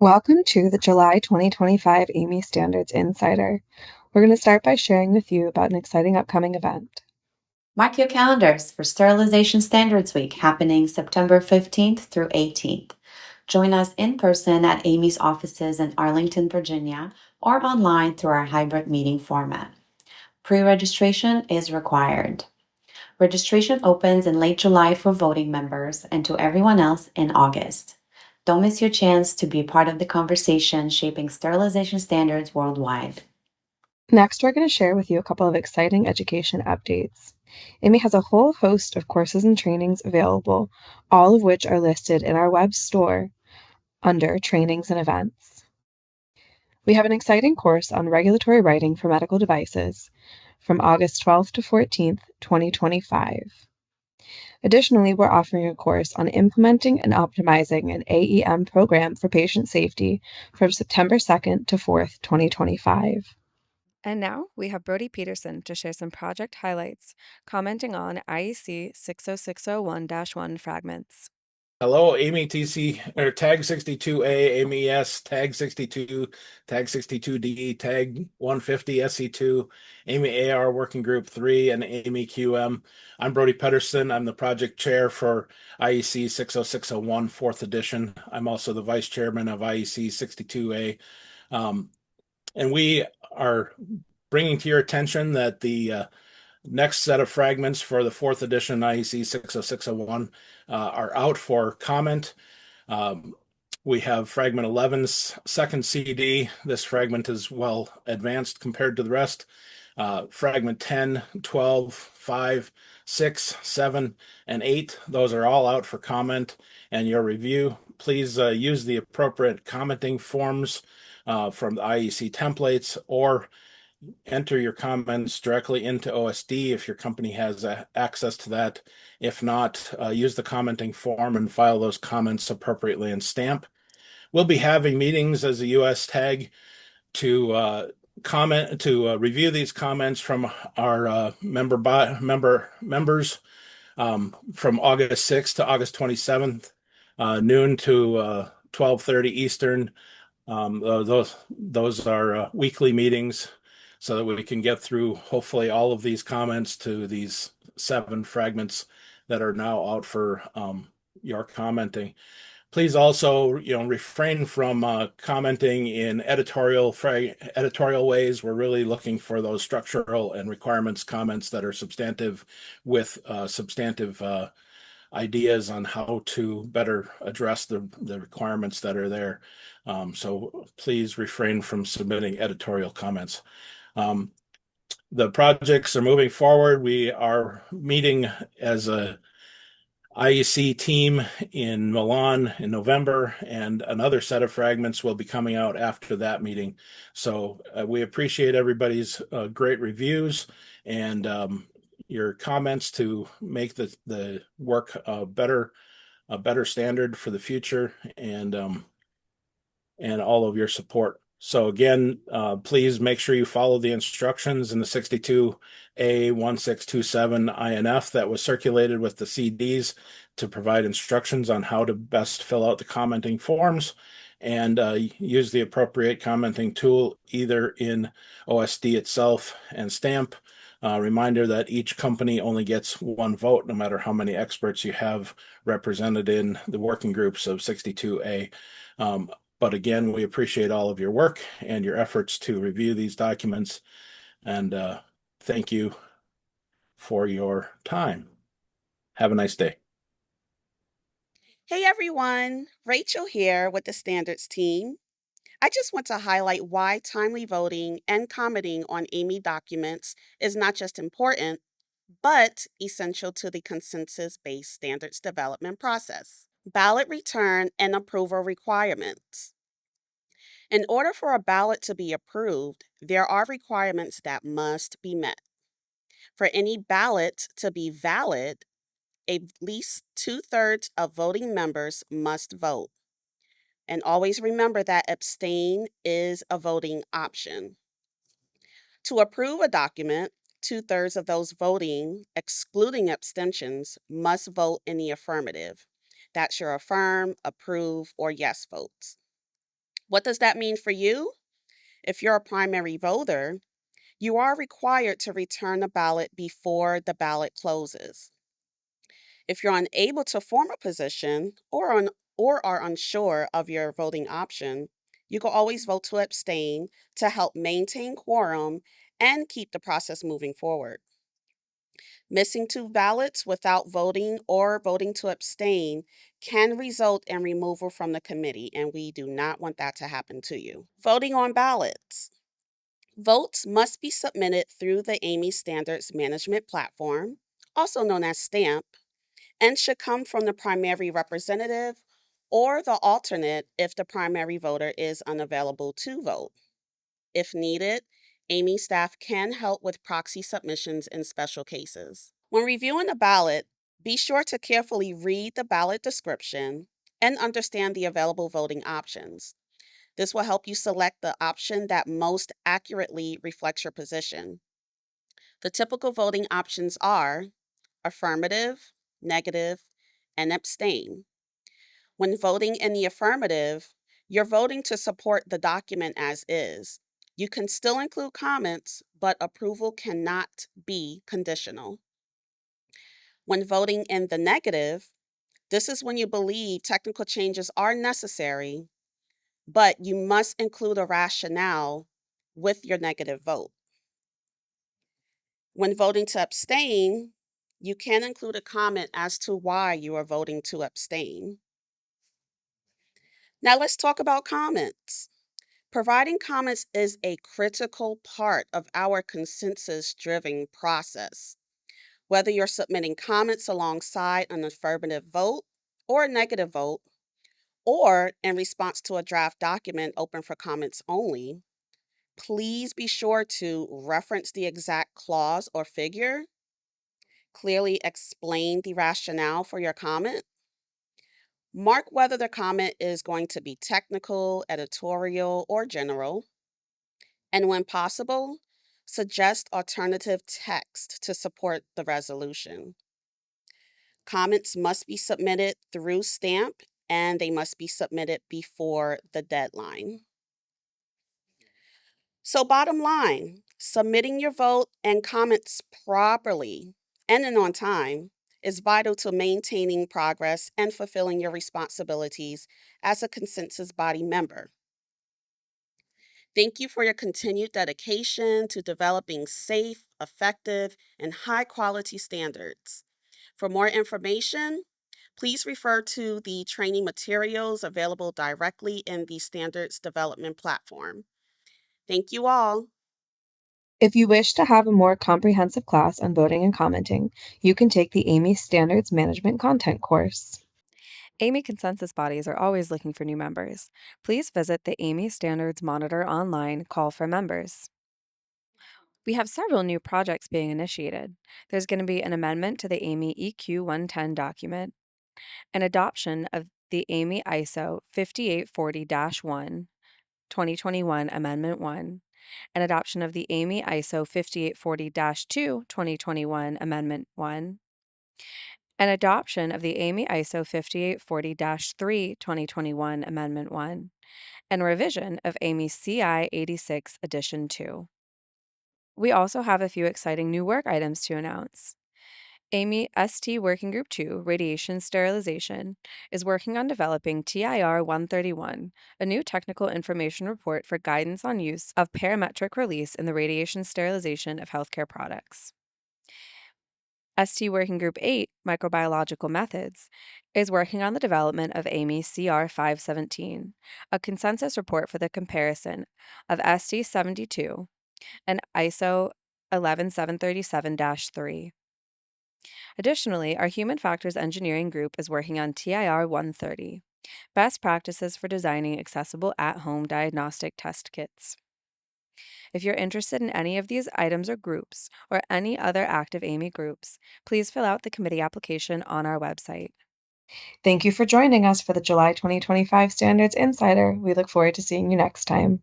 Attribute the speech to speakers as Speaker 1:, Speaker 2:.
Speaker 1: Welcome to the July 2025 AAMI Standards Insider. We're going to start by sharing with you about an exciting upcoming event.
Speaker 2: Mark your calendars for Sterilization Standards Week happening September 15th through 18th. Join us in person at AAMI's offices in Arlington, Virginia, or online through our hybrid meeting format. Pre-registration is required. Registration opens in late July for voting members and to everyone else in August. Don't miss your chance to be part of the conversation shaping sterilization standards worldwide.
Speaker 1: Next, we're going to share with you a couple of exciting education updates. AAMI has a whole host of courses and trainings available, all of which are listed in our web store under Trainings and Events. We have an exciting course on regulatory writing for medical devices from August 12th to 14th, 2025. Additionally, we're offering a course on implementing and optimizing an AEM program for patient safety from September 2nd to 4th, 2025. And now we have Brody Peterson to share some project highlights, commenting on IEC 60601-1 fragments.
Speaker 3: Hello, AAMI TC or Tag 62A, AAMI-S, Tag 62, Tag 62D, Tag 150 SE2, AAMI AR Working Group 3, and AAMI QM. I'm Brody Pedersen. I'm the project chair for IEC 60601 4th edition. I'm also the vice chairman of IEC 62A. And we are bringing to your attention that the next set of fragments for the 4th edition IEC 60601 are out for comment. We have fragment 11's second CD. This fragment is well advanced compared to the rest. Fragment 10, 12, 5, 6, 7, and 8, those are all out for comment and your review. Please use the appropriate commenting forms from the IEC templates, or enter your comments directly into OSD if your company has access to that. If not, use the commenting form and file those comments appropriately and stamp. We'll be having meetings as a US tag to review these comments from our members from August 6th to August 27th, noon to 12:30 Eastern. Those are weekly meetings, so that we can get through hopefully all of these comments to these 7 fragments that are now out for your commenting. Please also, refrain from commenting in editorial ways. We're really looking for those structural and requirements comments that are substantive, with substantive ideas on how to better address the requirements that are there. So please refrain from submitting editorial comments. The projects are moving forward. We are meeting as a IEC team in Milan in November, and another set of fragments will be coming out after that meeting. So we appreciate everybody's great reviews and your comments to make the work a better standard for the future, and all of your support. So again, please make sure you follow the instructions in the 62A1627 INF that was circulated with the CDs to provide instructions on how to best fill out the commenting forms, and use the appropriate commenting tool either in OSD itself and stamp. Reminder that each company only gets 1 vote, no matter how many experts you have represented in the working groups of 62A. But again, we appreciate all of your work and your efforts to review these documents, and thank you for your time. Have a nice day.
Speaker 4: Hey everyone, Rachel here with the Standards team. I just want to highlight why timely voting and commenting on AAMI documents is not just important, but essential to the consensus-based standards development process. Ballot return and approval requirements. In order for a ballot to be approved, there are requirements that must be met. For any ballot to be valid, at least 2/3 of voting members must vote. And always remember that abstain is a voting option. To approve a document, 2/3 of those voting, excluding abstentions, must vote in the affirmative. That's your affirm, approve, or yes votes. What does that mean for you? If you're a primary voter, you are required to return a ballot before the ballot closes. If you're unable to form a position or are unsure of your voting option, you can always vote to abstain to help maintain quorum and keep the process moving forward. Missing two ballots without voting or voting to abstain can result in removal from the committee, and we do not want that to happen to you. Voting on ballots. Votes must be submitted through the AAMI Standards Management Platform, also known as STAMP, and should come from the primary representative or the alternate if the primary voter is unavailable to vote. If needed, AAMI staff can help with proxy submissions in special cases. When reviewing a ballot, be sure to carefully read the ballot description and understand the available voting options. This will help you select the option that most accurately reflects your position. The typical voting options are affirmative, negative, and abstain. When voting in the affirmative, you're voting to support the document as is. You can still include comments, but approval cannot be conditional. When voting in the negative, this is when you believe technical changes are necessary, but you must include a rationale with your negative vote. When voting to abstain, you can include a comment as to why you are voting to abstain. Now let's talk about comments. Providing comments is a critical part of our consensus-driven process. Whether you're submitting comments alongside an affirmative vote or a negative vote, or in response to a draft document open for comments only, please be sure to reference the exact clause or figure, clearly explain the rationale for your comment, mark whether the comment is going to be technical, editorial, or general, and when possible, suggest alternative text to support the resolution. Comments must be submitted through STAMP and they must be submitted before the deadline. So, bottom line, submitting your vote and comments properly and on time is vital to maintaining progress and fulfilling your responsibilities as a consensus body member. Thank you for your continued dedication to developing safe, effective, and high quality standards. For more information, please refer to the training materials available directly in the Standards Development Platform. Thank you all.
Speaker 1: If you wish to have a more comprehensive class on voting and commenting, you can take the AAMI Standards Management Content course.
Speaker 5: AAMI consensus bodies are always looking for new members. Please visit the AAMI Standards Monitor online call for members. We have several new projects being initiated. There's going to be an amendment to the AAMI EQ 110 document, an adoption of the AAMI ISO 5840-1, 2021 Amendment 1, an adoption of the AAMI ISO 5840-2, 2021 Amendment 1, an adoption of the AAMI ISO 5840-3, 2021 Amendment 1, and revision of AAMI CI 86 Edition 2. We also have a few exciting new work items to announce. AAMI ST Working Group 2, Radiation Sterilization, is working on developing TIR 131, a new technical information report for guidance on use of parametric release in the radiation sterilization of healthcare products. ST Working Group 8, Microbiological Methods, is working on the development of AAMI CR 517, a consensus report for the comparison of ST 72 and ISO 11737-3. Additionally, our Human Factors Engineering Group is working on TIR 130, Best Practices for Designing Accessible At-Home Diagnostic Test Kits. If you're interested in any of these items or groups, or any other active AAMI groups, please fill out the committee application on our website.
Speaker 1: Thank you for joining us for the July 2025 Standards Insider. We look forward to seeing you next time.